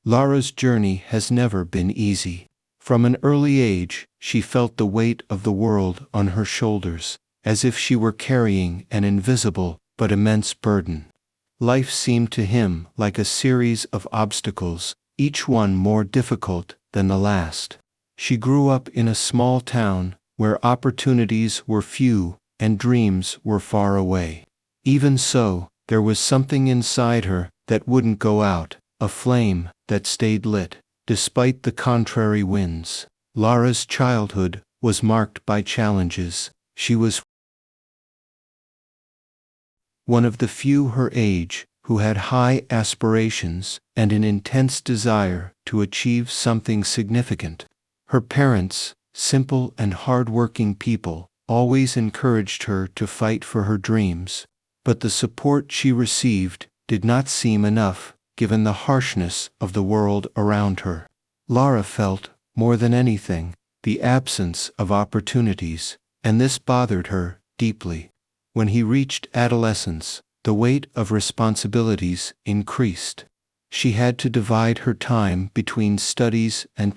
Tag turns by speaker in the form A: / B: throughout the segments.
A: Lara's journey has never been easy. From an early age, she felt the weight of the world on her shoulders, as if she were carrying an invisible but immense burden. Life seemed to him like a series of obstacles, each one more difficult than the last. She grew up in a small town where opportunities were few and dreams were far away. Even so, there was something inside her that wouldn't go out, a flame that stayed lit, despite the contrary winds. Lara's childhood was marked by challenges. She was one of the few her age who had high aspirations and an intense desire to achieve something significant. Her parents, simple and hard-working people, always encouraged her to fight for her dreams, but the support she received did not seem enough, given the harshness of the world around her. Lara felt, more than anything, the absence of opportunities, and this bothered her deeply. When he reached adolescence, the weight of responsibilities increased. She had to divide her time between studies and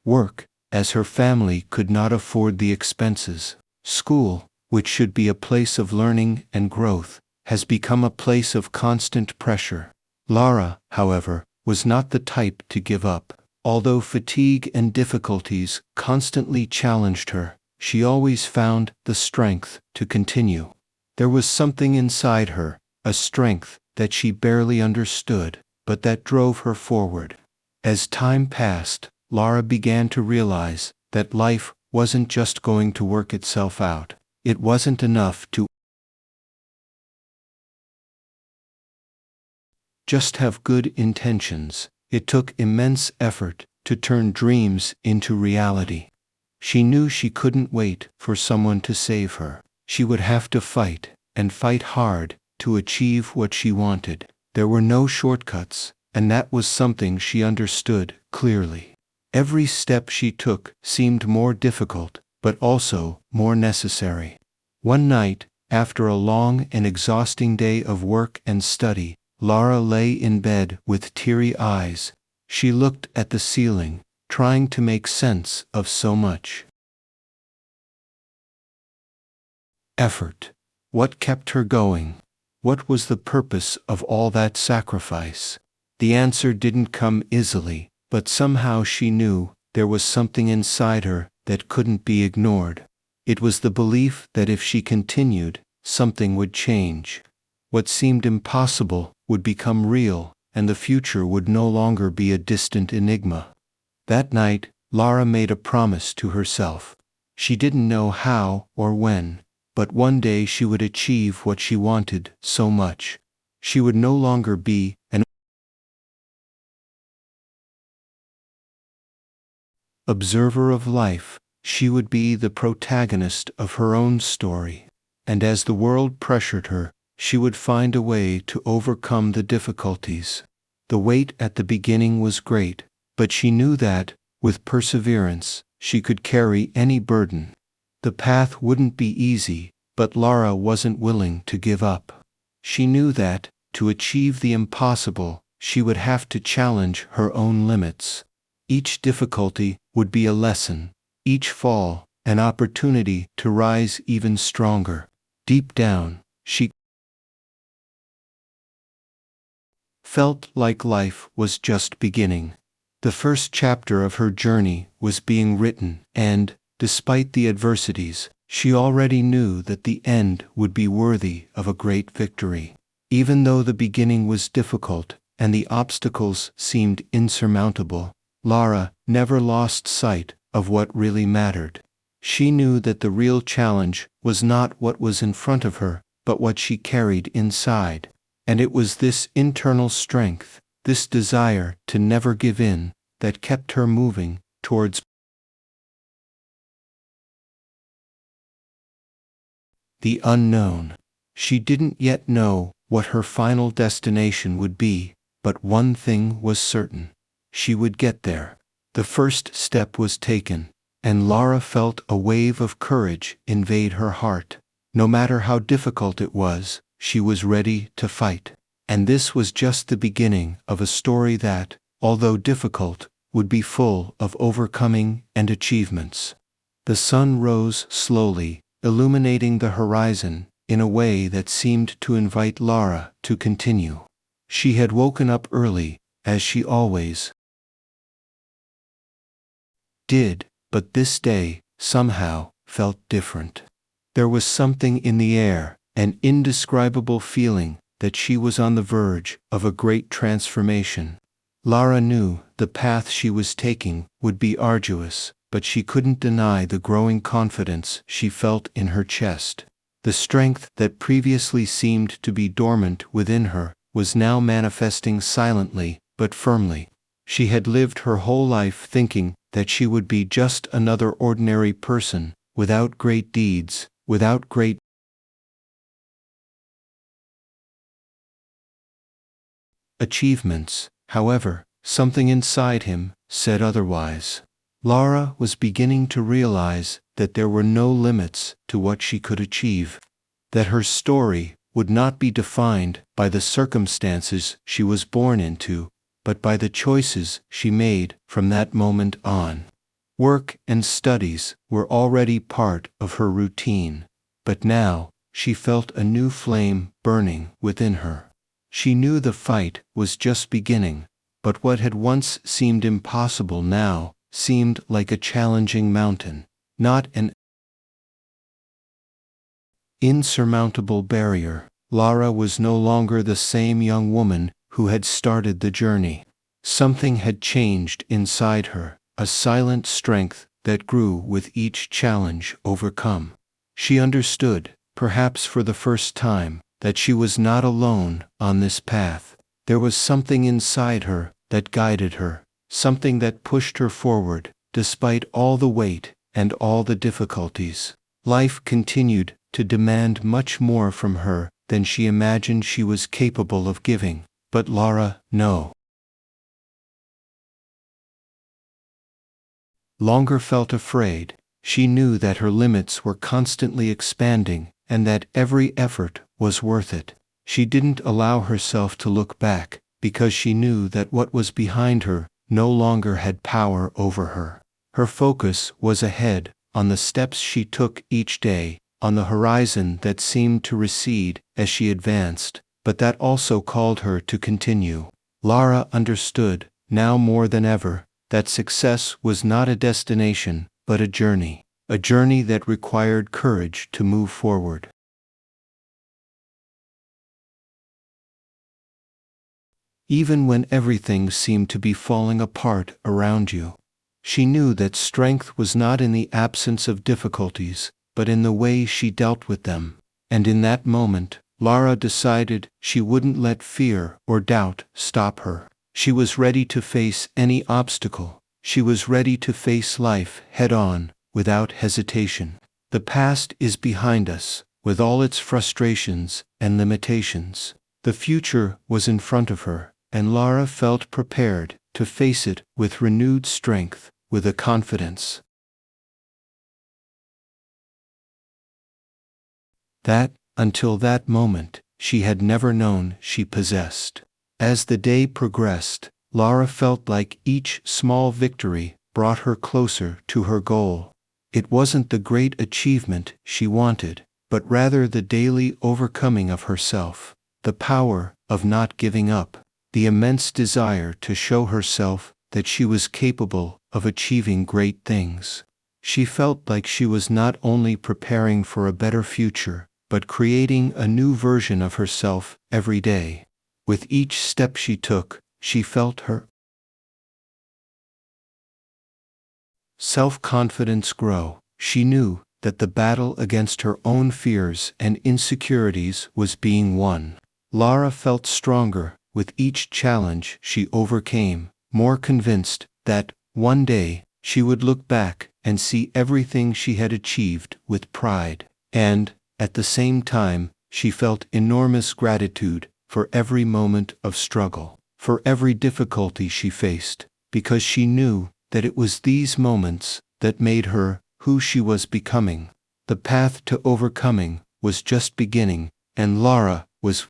A: work, as her family could not afford the expenses. School, which should be a place of learning and growth, has become a place of constant pressure. Lara, however, was not the type to give up. Although fatigue and difficulties constantly challenged her, she always found the strength to continue. There was something inside her, a strength that she barely understood, but that drove her forward. As time passed, Lara began to realize that life wasn't just going to work itself out. It wasn't enough to just have good intentions. It took immense effort to turn dreams into reality. She knew she couldn't wait for someone to save her. She would have to fight, and fight hard, to achieve what she wanted. There were no shortcuts, and that was something she understood clearly. Every step she took seemed more difficult, but also more necessary. One night, after a long and exhausting day of work and study, Lara lay in bed with teary eyes. She looked at the ceiling, trying to make sense of so much effort. What kept her going? What was the purpose of all that sacrifice? The answer didn't come easily, but somehow she knew there was something inside her that couldn't be ignored. It was the belief that if she continued, something would change. What seemed impossible would become real, and the future would no longer be a distant enigma. That night, Lara made a promise to herself. She didn't know how or when, but one day she would achieve what she wanted so much. She would no longer be an observer of life. She would be the protagonist of her own story. And as the world pressured her, she would find a way to overcome the difficulties. The weight at the beginning was great, but she knew that, with perseverance, she could carry any burden. The path wouldn't be easy, but Lara wasn't willing to give up. She knew that, to achieve the impossible, she would have to challenge her own limits. Each difficulty would be a lesson, each fall an opportunity to rise even stronger. Deep down, she felt like life was just beginning. The first chapter of her journey was being written, and, despite the adversities, she already knew that the end would be worthy of a great victory. Even though the beginning was difficult and the obstacles seemed insurmountable, Lara never lost sight of what really mattered. She knew that the real challenge was not what was in front of her, but what she carried inside. And it was this internal strength, this desire to never give in, that kept her moving towards the unknown. She didn't yet know what her final destination would be, but one thing was certain. She would get there. The first step was taken, and Lara felt a wave of courage invade her heart. No matter how difficult it was, she was ready to fight. And this was just the beginning of a story that, although difficult, would be full of overcoming and achievements. The sun rose slowly, illuminating the horizon in a way that seemed to invite Lara to continue. She had woken up early, as she always did, but this day, somehow, felt different. There was something in the air, an indescribable feeling that she was on the verge of a great transformation. Lara knew the path she was taking would be arduous, but she couldn't deny the growing confidence she felt in her chest. The strength that previously seemed to be dormant within her was now manifesting silently but firmly. She had lived her whole life thinking that she would be just another ordinary person, without great deeds, without great achievements. However, something inside him said otherwise. Lara was beginning to realize that there were no limits to what she could achieve, that her story would not be defined by the circumstances she was born into, but by the choices she made from that moment on. Work and studies were already part of her routine, but now she felt a new flame burning within her. She knew the fight was just beginning, but what had once seemed impossible now seemed like a challenging mountain, not an insurmountable barrier. Lara was no longer the same young woman who had started the journey. Something had changed inside her, a silent strength that grew with each challenge overcome. She understood, perhaps for the first time, that she was not alone on this path. There was something inside her that guided her, something that pushed her forward, despite all the weight and all the difficulties. Life continued to demand much more from her than she imagined she was capable of giving, but Lara, no longer felt afraid. She knew that her limits were constantly expanding and that every effort was worth it. She didn't allow herself to look back, because she knew that what was behind her no longer had power over her. Her focus was ahead, on the steps she took each day, on the horizon that seemed to recede as she advanced, but that also called her to continue. Lara understood, now more than ever, that success was not a destination, but a journey that required courage to move forward. Even when everything seemed to be falling apart around you, she knew that strength was not in the absence of difficulties, but in the way she dealt with them. And in that moment, Lara decided she wouldn't let fear or doubt stop her. She was ready to face any obstacle. She was ready to face life head-on, without hesitation. The past is behind us, with all its frustrations and limitations. The future was in front of her, and Lara felt prepared to face it with renewed strength, with a confidence that, until that moment, she had never known she possessed. As the day progressed, Lara felt like each small victory brought her closer to her goal. It wasn't the great achievement she wanted, but rather the daily overcoming of herself, the power of not giving up, the immense desire to show herself that she was capable of achieving great things. She felt like she was not only preparing for a better future, but creating a new version of herself every day. With each step she took, she felt her self-confidence grow. She knew that the battle against her own fears and insecurities was being won. Lara felt stronger with each challenge she overcame, more convinced that, one day, she would look back and see everything she had achieved with pride. And, at the same time, she felt enormous gratitude for every moment of struggle, for every difficulty she faced, because she knew that it was these moments that made her who she was becoming. The path to overcoming was just beginning, and Lara was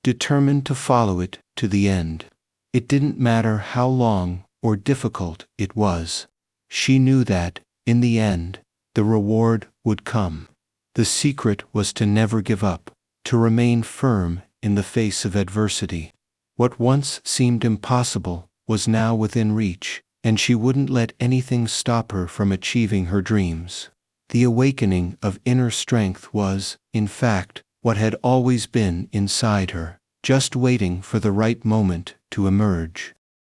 A: determined to follow it to the end. It didn't matter how long or difficult it was. She knew that, in the end, the reward would come. The secret was to never give up, to remain firm in the face of adversity. What once seemed impossible was now within reach, and she wouldn't let anything stop her from achieving her dreams. The awakening of inner strength was, in fact, what had always been inside her, just waiting for the right moment to emerge.